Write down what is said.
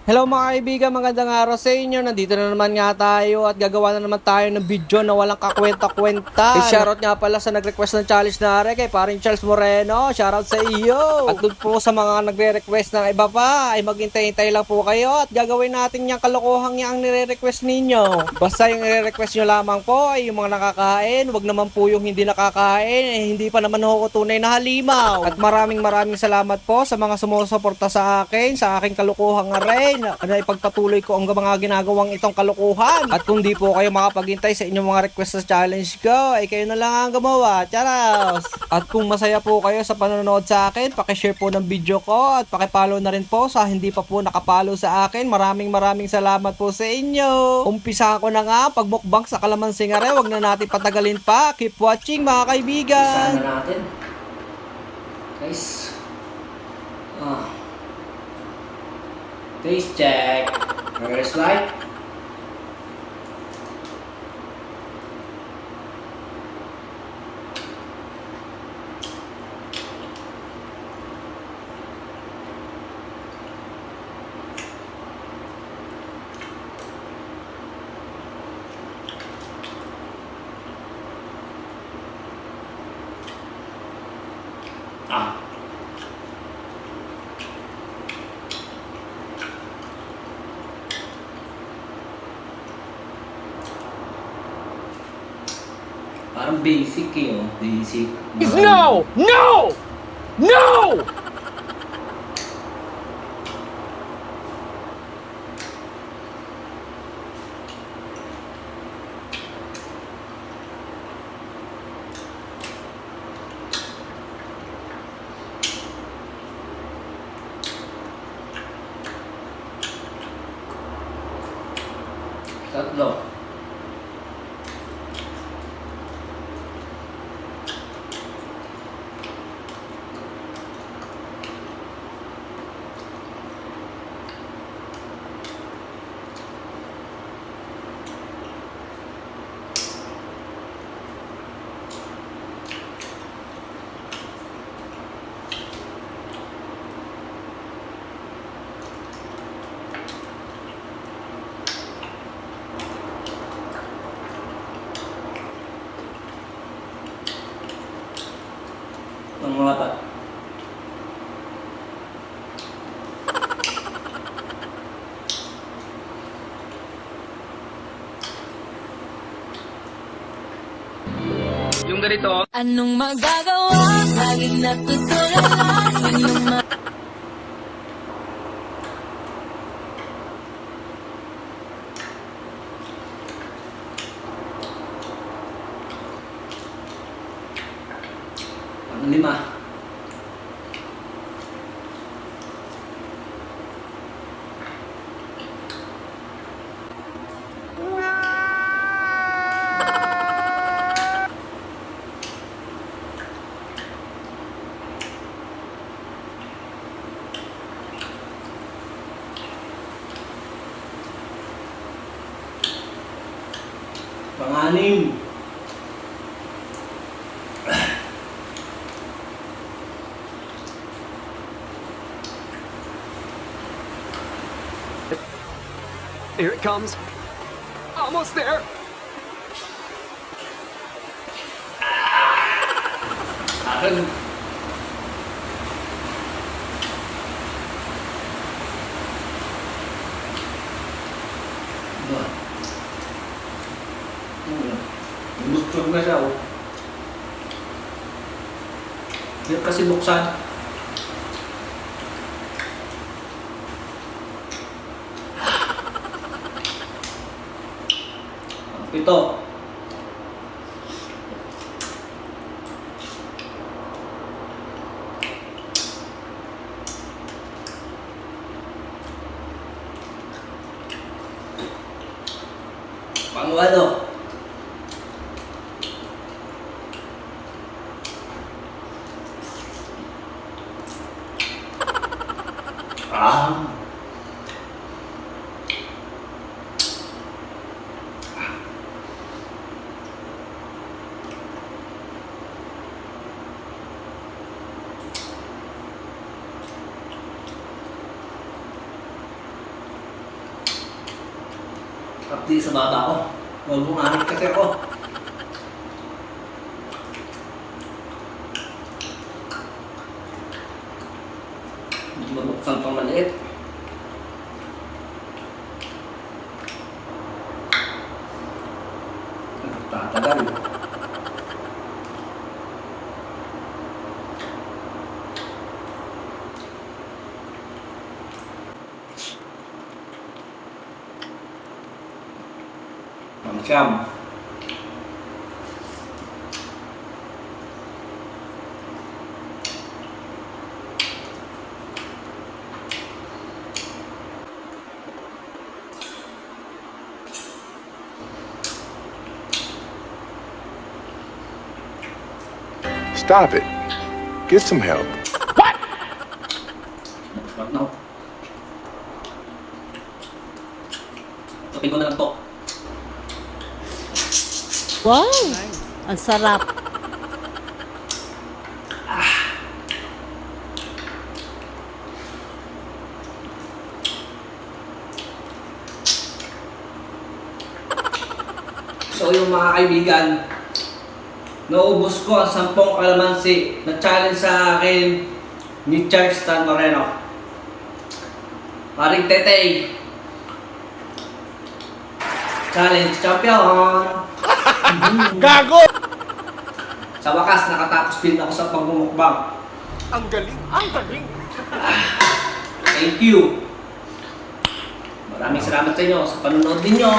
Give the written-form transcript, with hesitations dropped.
Hello mga kaibigan, magandang araw sa inyo. Nandito na naman nga tayo at gagawa na naman tayo ng video na walang kakwenta-kwenta. Shoutout nga pala sa nag-request ng challenge na kay paring Charles Moreno. Shoutout sa iyo. At doon po sa mga nagre-request ng iba pa, ay maghintay-hintay lang po kayo at gagawin natin yung kalokohang yung nire-request ninyo. Basta yung nire-request nyo lamang po ay yung mga nakakain. Wag naman po yung hindi nakakain, hindi pa naman ho ko tunay na halimaw. At maraming salamat po sa mga sumusuporta sa akin, sa aking kalokohang array na ipagpatuloy ko ang mga ginagawang itong kalukuhan. At kung di po kayo makapaghintay sa inyong mga request sa challenge ko, ay kayo na lang ang gumawa. Charos! At kung masaya po kayo sa panonood sa akin, pakishare po ng video ko at pakipollow na rin po sa hindi pa po nakapollow sa akin. Maraming salamat po sa inyo. Umpisa ko na nga pagmukbang sa kalamansi nga rin. Huwag na natin patagalin pa. Keep watching mga kaibigan. Sana natin. Guys. Taste check. First light. Parang basic eh, oh. Basic. No! No! No! Tatlo. Ang mga pa. Yung ganito. Anong magagawa? Laging natutulala. Anong Ang lima. Pang-anim. Here it comes. Almost there. Akin. Ba. Gusto na siya, oh. Hindi kasi buksan. Ito. Pang-walo. Ah. At di sa baba ko. Huwag mong anit kasi ako. Hindi mabuksan pang maliit. Tatagal. Pangsyam. Stop it. Get some help. What now? Tapin ko na lang to. Wow! Ang sarap. So yung mga kaibigan, naubos ko ang 10 kalamansi na challenge sa akin ni Charles Tan Moreno. Paring Tetey. Challenge champion! Gago! Sa wakas, nakatapos din ako sa pagmumukbang. Ang galing! Ang galing! Thank you! Maraming salamat sa inyo sa panonood ninyo.